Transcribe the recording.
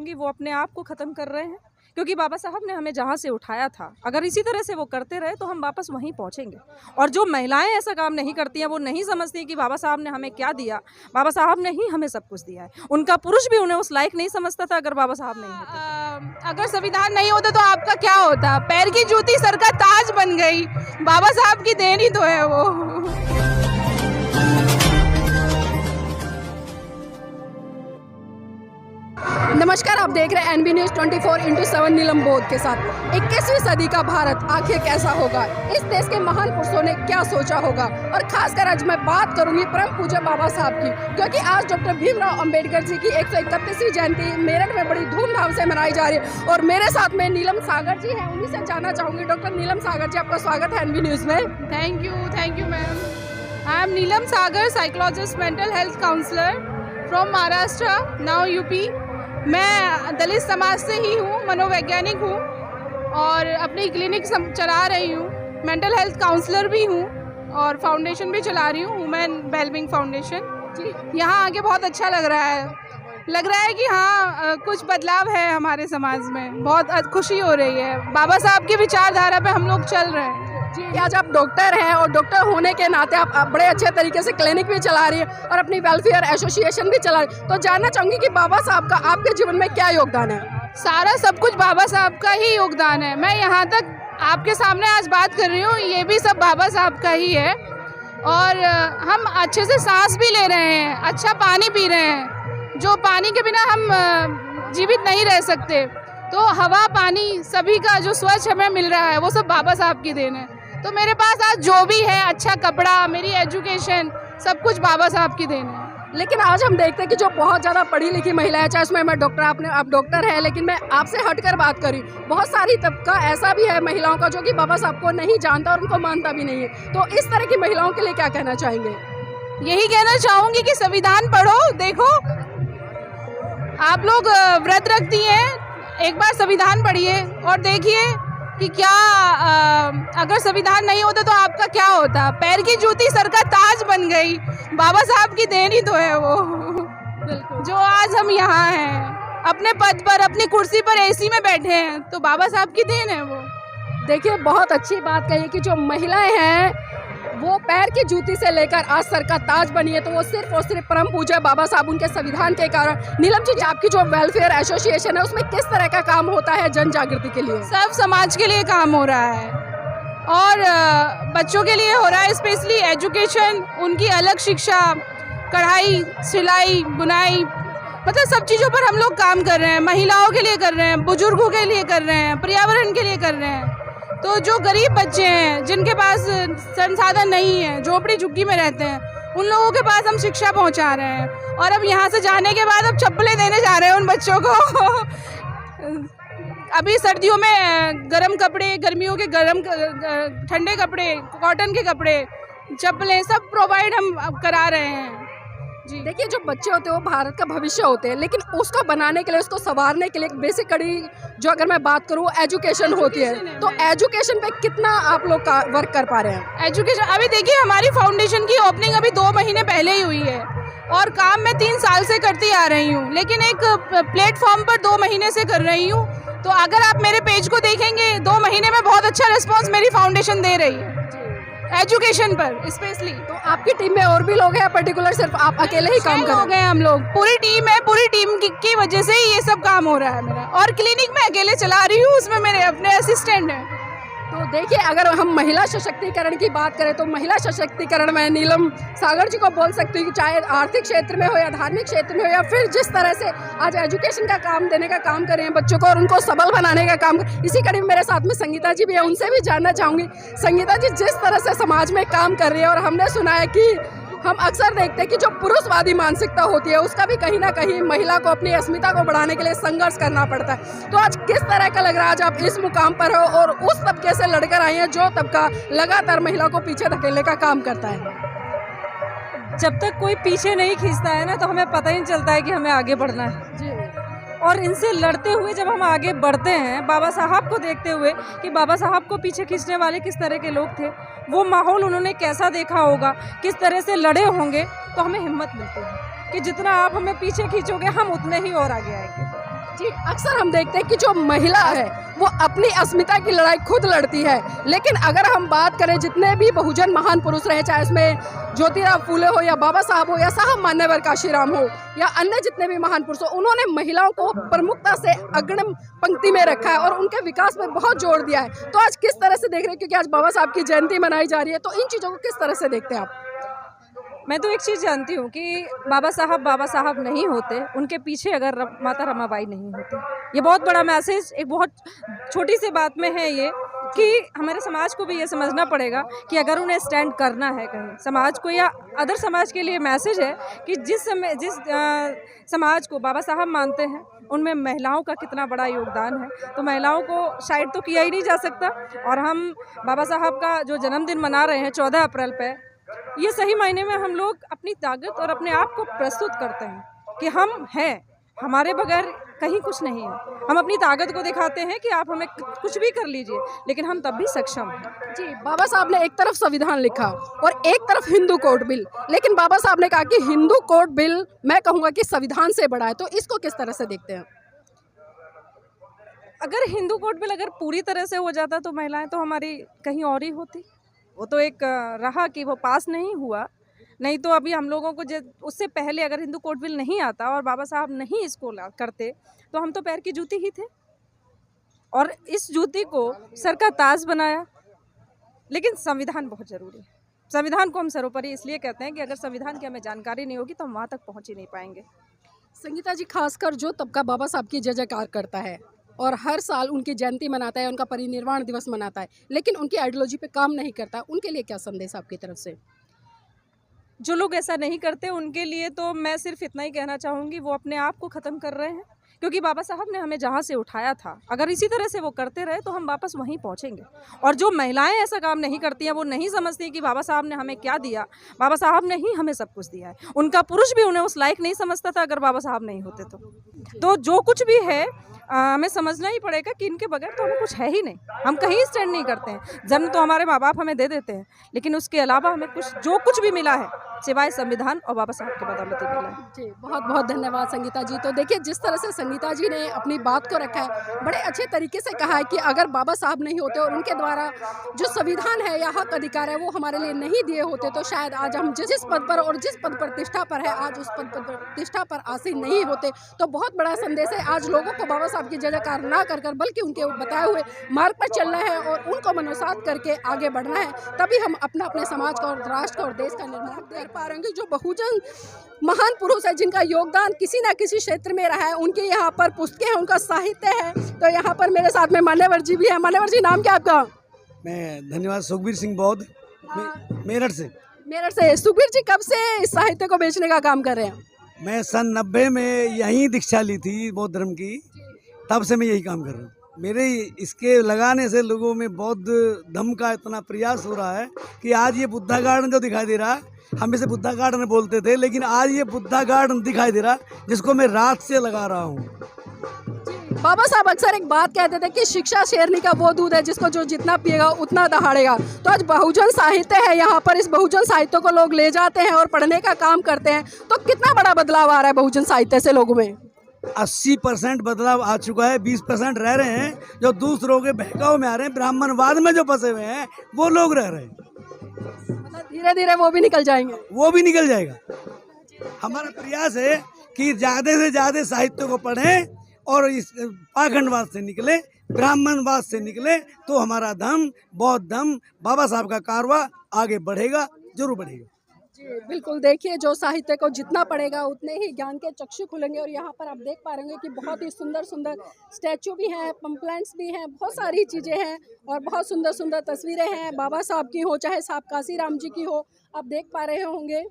होंगी वो अपने आप को ख़त्म कर रहे हैं, क्योंकि बाबा साहब ने हमें जहाँ से उठाया था, अगर इसी तरह से वो करते रहे तो हम वापस वहीं पहुँचेंगे। और जो महिलाएं ऐसा काम नहीं करती हैं, वो नहीं समझती कि बाबा साहब ने हमें क्या दिया। बाबा साहब ने ही हमें सब कुछ दिया है। उनका पुरुष भी उन्हें उस लायक नहीं समझता था अगर बाबा साहब नहीं होते। अगर संविधान नहीं होता तो आपका क्या होता? पैर की जूती सर का ताज बन गई। बाबा साहब की देन ही तो है वो। नमस्कार, आप देख रहे हैं एनबी न्यूज़ 24/7 नीलम बोध के साथ। 21वीं सदी का भारत आखिर कैसा होगा, इस देश के महान पुरुषों ने क्या सोचा होगा। और खासकर आज मैं बात करूंगी परम पूज्य बाबा साहब की, क्योंकि आज डॉक्टर भीमराव अंबेडकर जी की 131वीं जयंती मेरठ में बड़ी धूमधाम से मनाई जा रही है। और मेरे साथ में नीलम सागर जी हैं, उन्हीं से जानना चाहूँगी। डॉक्टर नीलम सागर जी, आपका स्वागत है एनबी न्यूज़ में। Thank you ma'am. I am Neelam Sagar, psychologist, mental health counsellor from Maharashtra, now UP. मैं दलित समाज से ही हूँ, मनोवैज्ञानिक हूँ और अपनी क्लिनिक चला रही हूँ। मेंटल हेल्थ काउंसलर भी हूँ और फाउंडेशन भी चला रही हूँ, वुमेन वेलबिंग फाउंडेशन। जी, यहाँ आके बहुत अच्छा लग रहा है कि हाँ कुछ बदलाव है हमारे समाज में। बहुत खुशी हो रही है, बाबा साहब की विचारधारा पे हम लोग चल रहे हैं। जी, आज आप डॉक्टर हैं और डॉक्टर होने के नाते आप बड़े अच्छे तरीके से क्लिनिक भी चला रही है और अपनी वेलफेयर एसोसिएशन भी चला रही है। तो जानना चाहूँगी कि बाबा साहब का आपके जीवन में क्या योगदान है? सारा सब कुछ बाबा साहब का ही योगदान है। मैं यहाँ तक आपके सामने आज बात कर रही हूँ, ये भी सब बाबा साहब का ही है। और हम अच्छे से सांस भी ले रहे हैं, अच्छा पानी पी रहे हैं, जो पानी के बिना हम जीवित नहीं रह सकते। तो हवा, पानी सभी का जो स्वच्छ हमें मिल रहा है वो सब बाबा साहब की देन है। तो मेरे पास आज जो भी है, अच्छा कपड़ा, मेरी एजुकेशन, सब कुछ बाबा साहब की देन है। लेकिन आज हम देखते हैं कि जो बहुत ज़्यादा पढ़ी लिखी महिलाएं, चाहे उसमें मैं डॉक्टर, आप डॉक्टर हैं, लेकिन मैं आपसे हटकर बात करी, बहुत सारी तबका ऐसा भी है महिलाओं का जो कि बाबा साहब को नहीं जानता और उनको मानता भी नहीं है। तो इस तरह की महिलाओं के लिए क्या कहना चाहेंगे? यही कहना चाहूँगी कि संविधान पढ़ो, देखो आप लोग व्रत रखती हैं, एक बार संविधान पढ़िए और देखिए कि क्या अगर संविधान नहीं होता तो आपका क्या होता? पैर की जूती सर का ताज बन गई। बाबा साहब की देन ही तो है वो। जो आज हम यहाँ हैं, अपने पद पर, अपनी कुर्सी पर एसी में बैठे हैं, तो बाबा साहब की देन है वो। देखिए, बहुत अच्छी बात कही कि जो महिलाएं हैं वो पैर की जूती से लेकर आज सर का ताज बनी है, तो वो सिर्फ और सिर्फ परम पूज्य बाबा साहब उनके संविधान के कारण। नीलम जी, आपकी जो वेलफेयर एसोसिएशन है उसमें किस तरह का काम होता है जन जागृति के लिए? सब समाज के लिए काम हो रहा है और बच्चों के लिए हो रहा है, स्पेशली एजुकेशन, उनकी अलग शिक्षा, कढ़ाई, सिलाई, बुनाई, मतलब सब चीज़ों पर हम लोग काम कर रहे हैं। महिलाओं के लिए कर रहे हैं, बुजुर्गों के लिए कर रहे हैं, पर्यावरण के लिए कर रहे हैं। तो जो गरीब बच्चे हैं, जिनके पास संसाधन नहीं है, झोपड़ी झुग्गी में रहते हैं, उन लोगों के पास हम शिक्षा पहुंचा रहे हैं। और अब यहाँ से जाने के बाद अब चप्पलें देने जा रहे हैं उन बच्चों को। अभी सर्दियों में गर्म कपड़े, गर्मियों के ठंडे कपड़े, कॉटन के कपड़े, चप्पलें सब प्रोवाइड हम करा रहे हैं। जी, देखिए, जो बच्चे होते हैं वो भारत का भविष्य होते हैं, लेकिन उसको बनाने के लिए, उसको संवारने के लिए एक बेसिक कड़ी जो अगर मैं बात करूँ एजुकेशन होती है। तो एजुकेशन पे कितना आप लोग का वर्क कर पा रहे हैं? एजुकेशन, अभी देखिए हमारी फाउंडेशन की ओपनिंग अभी 2 महीने पहले ही हुई है और काम मैं 3 साल से करती आ रही हूँ, लेकिन एक प्लेटफॉर्म पर 2 महीने से कर रही हूँ। तो अगर आप मेरे पेज को देखेंगे, 2 महीने में बहुत अच्छा रिस्पॉन्स मेरी फाउंडेशन दे रही है एजुकेशन पर स्पेशली। तो आपकी टीम में और भी लोग हैं, पर्टिकुलर सिर्फ आप अकेले ही काम कर रहे हैं? हम लोग पूरी टीम है, पूरी टीम की वजह से ही ये सब काम हो रहा है मेरा। और क्लिनिक में अकेले चला रही हूँ, उसमें मेरे अपने असिस्टेंट हैं। तो देखिए, अगर हम महिला सशक्तिकरण की बात करें तो महिला सशक्तिकरण में नीलम सागर जी को बोल सकती हूँ कि चाहे आर्थिक क्षेत्र में हो या धार्मिक क्षेत्र में हो, या फिर जिस तरह से आज एजुकेशन का काम देने का काम कर रहे हैं बच्चों को और उनको सबल बनाने का काम। इसी कड़ी में मेरे साथ में संगीता जी भी है, उनसे भी जानना चाहूँगी। संगीता जी, जिस तरह से समाज में काम कर रही है, और हमने सुना है कि हम अक्सर देखते हैं कि जो पुरुषवादी मानसिकता होती है उसका भी कहीं ना कहीं महिला को अपनी अस्मिता को बढ़ाने के लिए संघर्ष करना पड़ता है। तो आज किस तरह का लग रहा है आज आप इस मुकाम पर हो और उस तबके से लड़कर आई हैं जो तबका लगातार महिला को पीछे धकेलने का काम करता है? जब तक कोई पीछे नहीं खींचता है ना, तो हमें पता ही नहीं चलता है कि हमें आगे बढ़ना है जी। और इनसे लड़ते हुए जब हम आगे बढ़ते हैं, बाबा साहब को देखते हुए कि बाबा साहब को पीछे खींचने वाले किस तरह के लोग थे, वो माहौल उन्होंने कैसा देखा होगा, किस तरह से लड़े होंगे, तो हमें हिम्मत मिलती है कि जितना आप हमें पीछे खींचोगे हम उतने ही और आगे आएंगे। जी, अक्सर हम देखते हैं कि जो महिला है वो अपनी अस्मिता की लड़ाई खुद लड़ती है, लेकिन अगर हम बात करें जितने भी बहुजन महान पुरुष रहे, चाहे इसमें ज्योतिराव फूले हो या बाबा साहब हो या साहब मान्यवर काशीराम हो या अन्य जितने भी महान पुरुष हो, उन्होंने महिलाओं को प्रमुखता से अग्रिम पंक्ति में रखा है और उनके विकास पर बहुत जोर दिया है। तो आज किस तरह से देख रहे हैं, क्योंकि आज बाबा साहब की जयंती मनाई जा रही है, तो इन चीज़ों को किस तरह से देखते हैं आप? मैं तो एक चीज़ जानती हूँ कि बाबा साहब नहीं होते, उनके पीछे अगर माता रमाबाई नहीं होती। ये बहुत बड़ा मैसेज एक बहुत छोटी सी बात में है ये, कि हमारे समाज को भी ये समझना पड़ेगा कि अगर उन्हें स्टैंड करना है कहीं समाज को या अदर समाज के लिए मैसेज है कि जिस समाज को बाबा साहब मानते हैं उनमें महिलाओं का कितना बड़ा योगदान है, तो महिलाओं को शायद तो किया ही नहीं जा सकता। और हम बाबा साहब का जो जन्मदिन मना रहे हैं 14 अप्रैल पे, ये सही मायने में हम लोग अपनी ताकत और अपने आप को प्रस्तुत करते हैं कि हम हैं, हमारे बगैर कहीं कुछ नहीं है। हम अपनी ताकत को दिखाते हैं कि आप हमें कुछ भी कर लीजिए, लेकिन हम तब भी सक्षम हैं। जी, बाबा साहब ने एक तरफ संविधान लिखा और एक तरफ हिंदू कोड बिल, लेकिन बाबा साहब ने कहा कि हिंदू कोड बिल मैं कहूँगा कि संविधान से बड़ा है, तो इसको किस तरह से देखते हैं? अगर हिंदू कोड बिल अगर पूरी तरह से हो जाता तो महिलाएं तो हमारी कहीं और ही होती। वो तो एक रहा कि वो पास नहीं हुआ, नहीं तो अभी हम लोगों को उससे पहले अगर हिंदू कोड बिल नहीं आता और बाबा साहब नहीं इसको करते तो हम तो पैर की जूती ही थे, और इस जूती को सर का ताज बनाया। लेकिन संविधान बहुत ज़रूरी है, संविधान को हम सर्वोपरि इसलिए कहते हैं कि अगर संविधान की हमें जानकारी नहीं होगी तो हम वहाँ तक पहुँच ही नहीं पाएंगे। संगीता जी, खासकर जो तबका बाबा साहब की जय जयकार करता है और हर साल उनकी जयंती मनाता है, उनका परिनिर्वाण दिवस मनाता है, लेकिन उनकी आइडियोलॉजी पे काम नहीं करता, उनके लिए क्या संदेश आपकी तरफ से? जो लोग ऐसा नहीं करते उनके लिए तो मैं सिर्फ इतना ही कहना चाहूँगी, वो अपने आप को ख़त्म कर रहे हैं, क्योंकि बाबा साहब ने हमें जहाँ से उठाया था अगर इसी तरह से वो करते रहे तो हम वापस वहीं पहुँचेंगे। और जो महिलाएं ऐसा काम नहीं करती हैं, वो नहीं समझती कि बाबा साहब ने हमें क्या दिया। बाबा साहब ने ही हमें सब कुछ दिया है, उनका पुरुष भी उन्हें उस लायक नहीं समझता था अगर बाबा साहब नहीं होते तो जो कुछ भी है हमें समझना ही पड़ेगा कि इनके बगैर तो हमें कुछ है ही नहीं, हम कहीं स्टैंड नहीं करते हैं। जन्म तो हमारे माँ बाप हमें दे देते हैं, लेकिन उसके अलावा हमें जो कुछ भी मिला है सिवाय संविधान और बाबा साहब के बदौलत ही मिला है। जी, बहुत बहुत धन्यवाद संगीता जी। तो देखिए, जिस तरह से संगीता जी ने अपनी बात को रखा है, बड़े अच्छे तरीके से कहा है कि अगर बाबा साहब नहीं होते और उनके द्वारा जो संविधान है या हक अधिकार है वो हमारे लिए नहीं दिए होते, तो शायद आज हम जिस पद पर और जिस पद प्रतिष्ठा पर है, आज उस पद प्रतिष्ठा पर आसीन नहीं होते। तो बहुत बड़ा संदेश है, आज लोगों को बाबा साहब की जय जयकार ना कर बल्कि उनके बताए हुए मार्ग पर चलना है और उनको मनोसात करके आगे बढ़ना है, तभी हम अपना अपने समाज का और राष्ट्र का और देश का निर्माण कर पाएंगे। जो बहुजन महान पुरुष है जिनका योगदान किसी न किसी क्षेत्र में रहा है, उनके यहाँ पर पुस्तकें हैं, उनका साहित्य है। तो यहाँ पर मेरे साथ में मान्यवर जी भी है। मान्यवर जी, नाम क्या आपका? मैं धन्यवाद, सुखबीर सिंह बौद्ध, मेरठ से। मेरठ से। सुखबीर जी, कब से इस साहित्य को बेचने का काम कर रहे हैं? मैं सन 90 में यहीं दीक्षा ली थी बौद्ध धर्म की, तब से मैं यही काम कर रहा हूँ। मेरे इसके लगाने से लोगों में बौद्ध धर्म का इतना प्रयास हो रहा है कि आज ये बुद्धा गार्डन जो दिखाई दे रहा है, हम इसे बुद्धा गार्डन बोलते थे, लेकिन आज ये बुद्धा गार्डन दिखाई दे रहा है जिसको मैं रात से लगा रहा हूँ। बाबा साहब अक्सर एक बात कहते थे कि शिक्षा शेरनी का वो दूध है जिसको जो जितना पिएगा उतना दहाड़ेगा। तो आज बहुजन साहित्य है, यहाँ पर इस बहुजन साहित्य को लोग ले जाते हैं और पढ़ने का काम करते हैं, तो कितना बड़ा बदलाव आ रहा है बहुजन साहित्य से लोगों में? 80% बदलाव आ चुका है। 20% रह रहे हैं जो दूसरों के बहकाव में आ रहे हैं, ब्राह्मणवाद में जो फंसे हुए हैं वो लोग रह रहे हैं। मतलब धीरे धीरे वो भी निकल जाएंगे। वो भी निकल जाएगा। हमारा प्रयास है कि ज़्यादा से ज़्यादा साहित्य को पढ़ें और इस पाखंडवाद से निकले, ब्राह्मणवाद से निकले, तो हमारा धर्म, बौद्ध धर्म, बाबा साहब का कारवा आगे बढ़ेगा, जरूर बढ़ेगा। जी बिल्कुल, देखिए, जो साहित्य को जितना पढ़ेगा उतने ही ज्ञान के चक्षु खुलेंगे। और यहाँ पर आप देख पा रहे हैं कि बहुत ही सुंदर सुंदर स्टैचू भी हैं, पम्पलेट्स भी हैं, बहुत सारी चीज़ें हैं और बहुत सुंदर सुंदर तस्वीरें हैं। बाबा साहब की हो चाहे साहब काशीराम जी की हो, आप देख पा रहे होंगे।